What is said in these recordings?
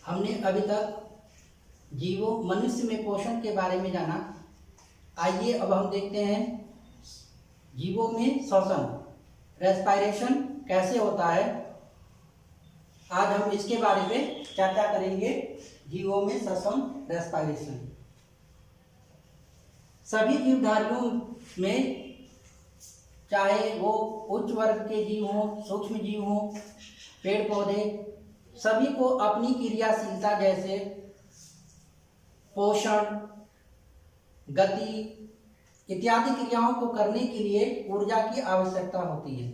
हमने अभी तक जीवों मनुष्य में पोषण के बारे में जाना। आइए अब हम देखते हैं जीवों में श्वसन रेस्पायरेशन कैसे होता है। आज हम इसके बारे में चर्चा करेंगे। जीवों में श्वसन रेस्पायरेशन। सभी जीवधारियों में, चाहे वो उच्च वर्ग के जीव हों, सूक्ष्म जीव हों, पेड़ पौधे, सभी को अपनी क्रियाशीलता जैसे पोषण, गति इत्यादि क्रियाओं को करने के लिए ऊर्जा की आवश्यकता होती है।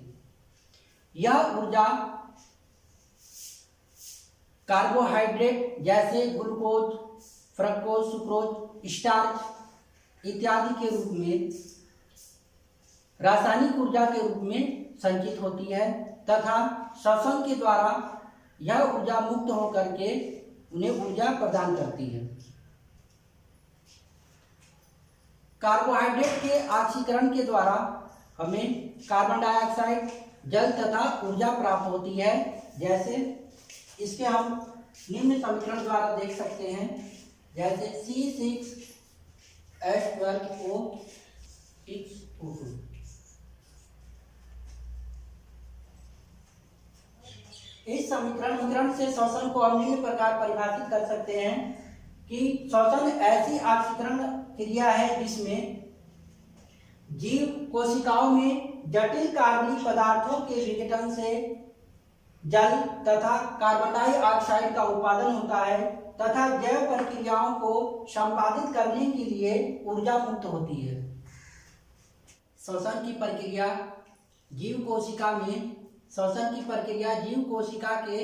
यह ऊर्जा कार्बोहाइड्रेट जैसे ग्लूकोज, फ्रक्टोज, सुक्रोज, स्टार्च इत्यादि के रूप में, रासायनिक ऊर्जा के रूप में संचित होती है तथा श्वसन के द्वारा यह ऊर्जा मुक्त होकर के उन्हें ऊर्जा प्रदान करती है। कार्बोहाइड्रेट के ऑक्सीकरण के द्वारा हमें कार्बन डाइऑक्साइड, जल तथा ऊर्जा प्राप्त होती है। जैसे इसके हम निम्न समीकरण द्वारा देख सकते हैं, जैसे C6H12O6O2। इस समीकरण से श्वसन को हम निम्न प्रकार परिभाषित कर सकते हैं कि श्वसन ऐसी ऑक्सीकरण क्रिया है जिसमें जीव कोशिकाओं में जटिल कार्बनिक पदार्थों के विघटन से जल तथा कार्बन डाइऑक्साइड का उत्पादन होता है तथा जैव प्रक्रियाओं को संपादित करने के लिए ऊर्जा मुक्त होती है। श्वसन की प्रक्रिया जीव कोशिका में, श्वसन की प्रक्रिया जीव कोशिका के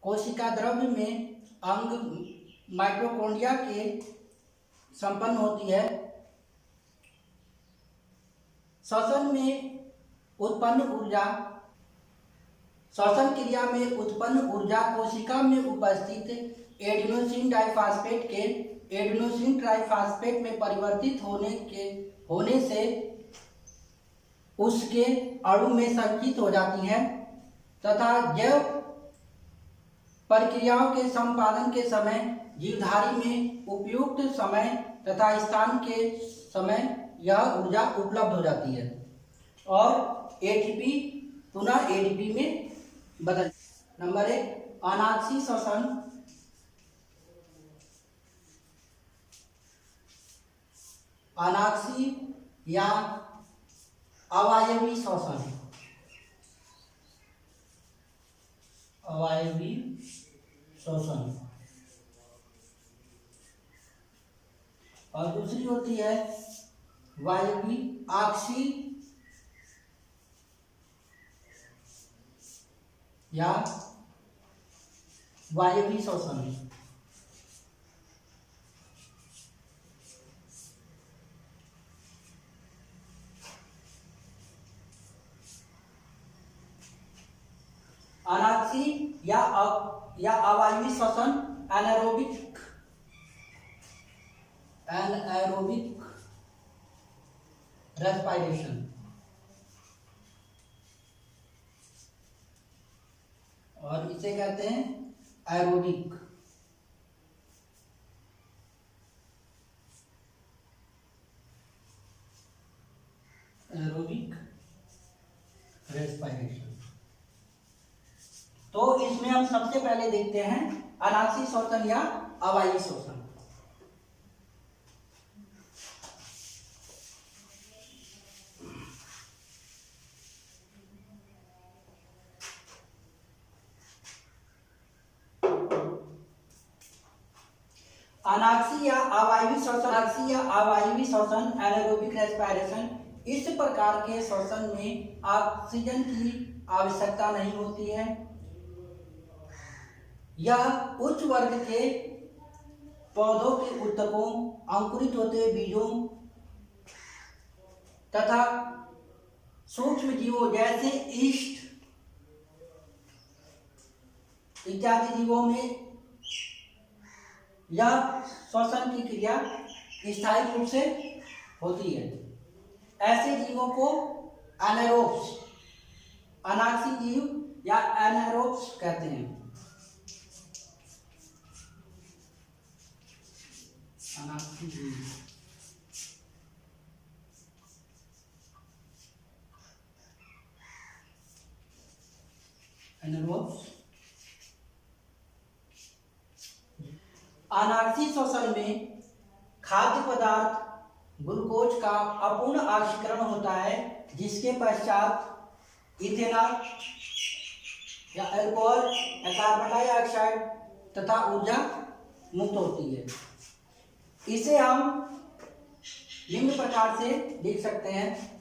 कोशिका द्रव्य में अंग माइटोकॉन्ड्रिया के संपन्न होती है। श्वसन में उत्पन्न ऊर्जा, श्वसन क्रिया में उत्पन्न ऊर्जा कोशिका में उपस्थित एडेनोसिन डाइफॉस्फेट के एडेनोसिन ट्राइफॉस्फेट में परिवर्तित होने से उसके अणु में संचित हो जाती है तथा जैव प्रक्रियाओं के संपादन के समय जीवधारी में उपयुक्त समय तथा स्थान के समय यह ऊर्जा उपलब्ध हो जाती है और एटीपी पुनः एडीपी में बदल। नंबर 1, अनाक्षी श्वसन। अनाक्षी या अवायवी श्वसन। अवायवी श्वसन और दूसरी होती है वायवी आक्षी या वायवी श्वसन। अनाक्षी या अवायवी श्वसन एनारोबिक रेस्पायरेशन और इसे कहते हैं एरोबिक। Aerobic respiration. तो इसमें हम सबसे पहले देखते हैं अनाक्षी श्वसन या अवायवी श्वसन। अनाक्षी या अवायवी श्वसन एनारोबिक रेस्पायरेशन। इस प्रकार के श्वसन में ऑक्सीजन की आवश्यकता नहीं होती है। यह उच्च वर्ग के पौधों के ऊतकों, अंकुरित होते बीजों तथा सूक्ष्म जीवों जैसे ईस्ट इत्यादि जीवों में यह श्वसन की क्रिया स्थायी रूप से होती है। ऐसे जीवों को एनारोब्स, अनाक्षी जीव या एनारोब्स कहते हैं। अनाक्षी जीव एनारोब्स। अनाक्षी श्वसन में खाद्य पदार्थ ग्लूकोज का अपूर्ण ऑक्सीकरण होता है, जिसके पश्चात इथेनॉल या अल्कोहल या कार्बन डाइऑक्साइड तथा ऊर्जा मुक्त होती है। इसे हम निम्न प्रकार से लिख सकते हैं।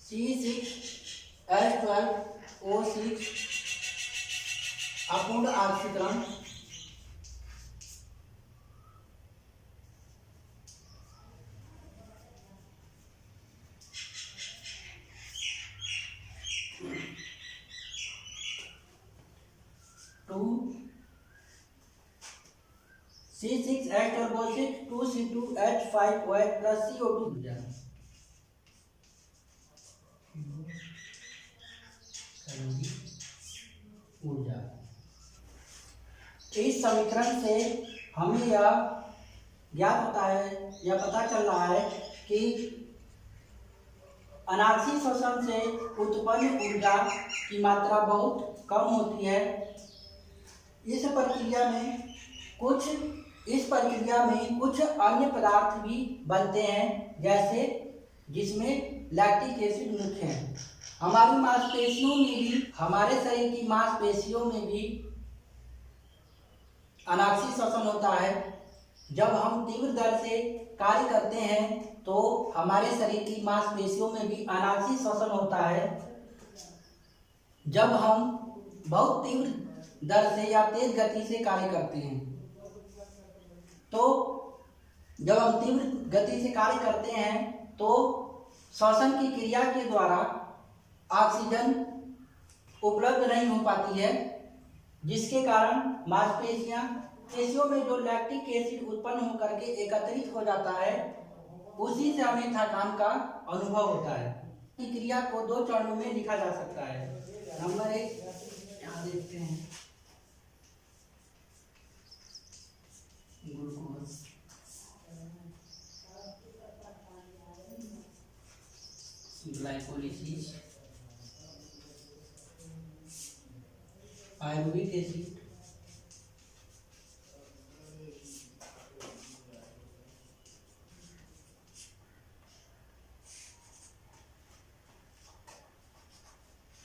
C6H12O6 अपूर्ण ऑक्सीकरण C6H12O6 2C2H5OH plus CO2 ऊर्जा। इस समीकरण से हमें यह ज्ञात होता है या पता चल रहा है कि अनाक्षी श्वसन से उत्पन्न ऊर्जा की मात्रा बहुत कम होती है। इस प्रक्रिया में कुछ अन्य पदार्थ भी बनते हैं, जैसे जिसमें लैक्टिक एसिड मुख्य है। हमारी मांसपेशियों में भी, हमारे शरीर की मांसपेशियों में भी अनाक्षी श्वसन होता है। जब हम तीव्र दर से कार्य करते हैं तो हमारे शरीर की मांसपेशियों में भी अनाक्षी श्वसन होता है। जब हम बहुत तीव्र दर से या तेज गति से कार्य करते हैं तो जब हम तीव्र गति से कार्य करते हैं तो श्वसन की क्रिया के द्वारा ऑक्सीजन उपलब्ध नहीं हो पाती है, जिसके कारण मांसपेशियों में जो लैक्टिक एसिड उत्पन्न होकर के एकत्रित हो जाता है, उसी से हमें थकान का अनुभव होता है। इस क्रिया को दो चरणों में लिखा जा सकता है। नंबर 1 यहाँ देखते हैं, glucose glycolysis, pyruvic acid,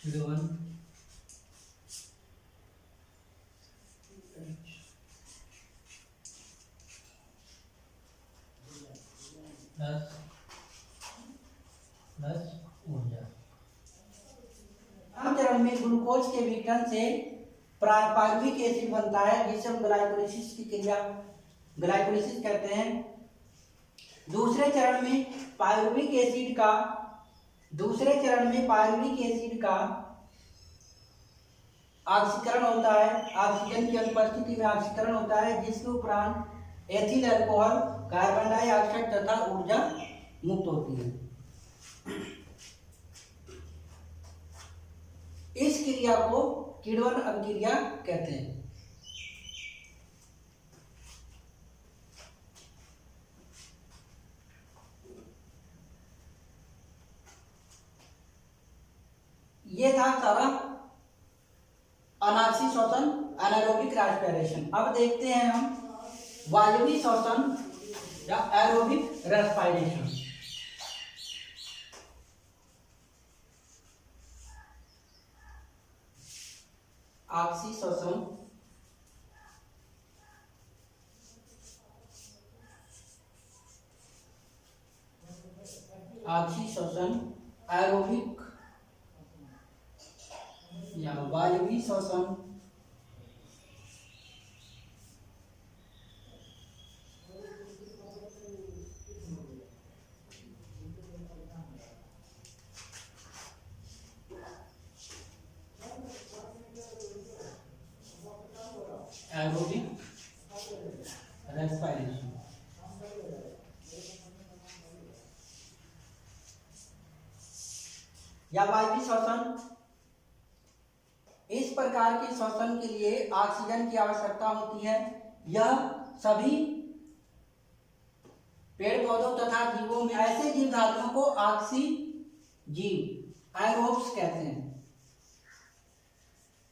CO1 plus ऊर्जा। चरण में ग्लूकोज के विघटन से पायरुविक एसिड बनता है, जिसे हम ग्लाइकोलिसिस की क्रिया ग्लाइकोलिसिस कहते हैं। दूसरे चरण में पायरुविक एसिड का ऑक्सीकरण होता है। ऑक्सीजन की अनुपस्थिति में ऑक्सीकरण होता है, जिसके उपरांत एथिल अल्कोहल, कार्बन डाइऑक्साइड तथा ऊर्जा मुक्त होती है। इस क्रिया को किण्वन अभिक्रिया कहते हैं। ये था सारा अनाक्षी श्वसन, एनारोबिक रेस्पिरेशन। अब देखते हैं हम वायवीय श्वसन या एरोबिक रेस्पिरेशन। ऑक्सी श्वसन, एरोबिक या वायवीय श्वसन, एरोबिक रेस्पिरेशन। या वायवीय श्वसन। इस प्रकार के श्वसन के लिए ऑक्सीजन की आवश्यकता होती है। यह सभी पेड़ पौधों तथा जीवों में, ऐसे जीव धातुओं को ऑक्सीजीव एरोब्स कहते हैं।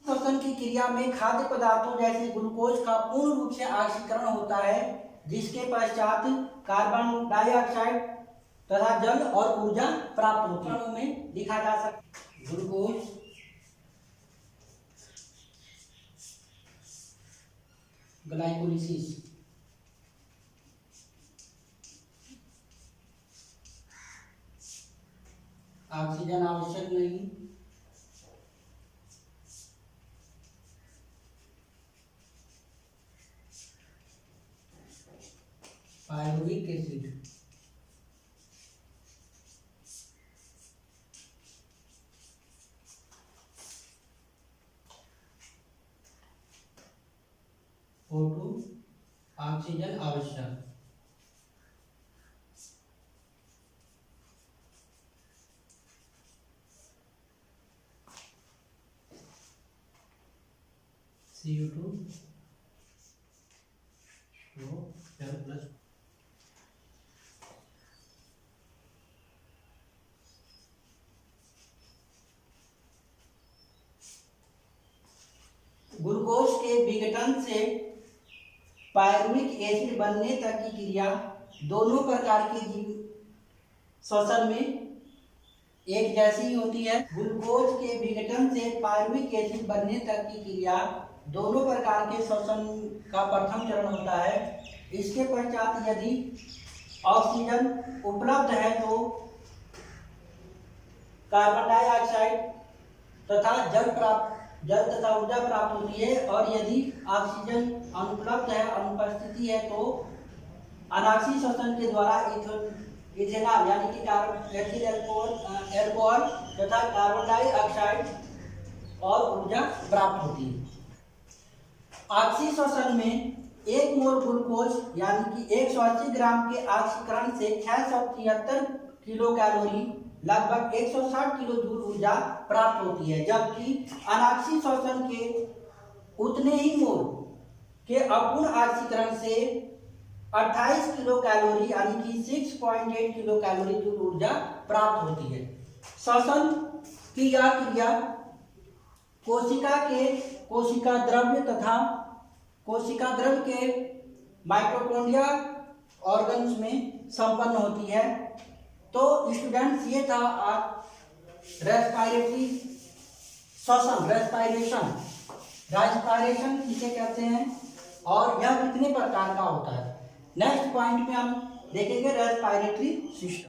श्वसन की क्रिया में खाद्य पदार्थों जैसे ग्लूकोज का पूर्ण रूप से ऑक्सीकरण होता है, जिसके पश्चात कार्बन डाइऑक्साइड तथा जल और ऊर्जा प्राप्त होती है। में लिखा जा सकता है ग्लूकोज, ग्लाइकोलिसिस, ऑक्सीजन आवश्यक नहीं, पायरुविक एसिड, O2 ऑक्सीजन आवश्यक। CO2 plus. ग्लूकोज के विघटन से पायरुविक एसिड बनने तक की क्रिया दोनों प्रकार के जीव श्वसन में एक जैसी होती है। ग्लूकोज के विघटन से पायरुविक एसिड बनने तक की क्रिया दोनों प्रकार के श्वसन का प्रथम चरण होता है। इसके पश्चात यदि ऑक्सीजन उपलब्ध है तो कार्बन डाइऑक्साइड तथा जल तथा ऊर्जा प्राप्त होती है, और यदि ऑक्सीजन अनुपलब्ध है, अनुपस्थिति है, तो अनाक्षी श्वसन के द्वारा इथेनॉल यानी कि एथिल अल्कोहल तथा कार्बन डाइऑक्साइड और ऊर्जा प्राप्त होती है। ऑक्सी श्वसन में 1 मोल ग्लूकोज यानी कि 180 ग्राम के ऑक्सीकरण से 673 किलो कैलोरी लगभग 160 किलो जूल ऊर्जा प्राप्त होती है, जबकि अनाक्षी श्वसन के उतने ही मोल के अपूर्ण ऑक्सीकरण से 28 किलो कैलोरी यानी कि 6.8 किलो कैलोरी जूल ऊर्जा प्राप्त होती है। श्वसन की यह क्रिया कोशिका द्रव्य तथा कोशिका द्रव्य के माइटोकॉन्ड्रिया ऑर्गन्स में संपन्न होती है। तो स्टूडेंट्स, ये था रेस्पिरेटरी श्वसन, रेस्पिरेशन किसे कहते हैं और यह कितने प्रकार का होता है। नेक्स्ट पॉइंट में हम देखेंगे रेस्पिरेटरी सिस्टम।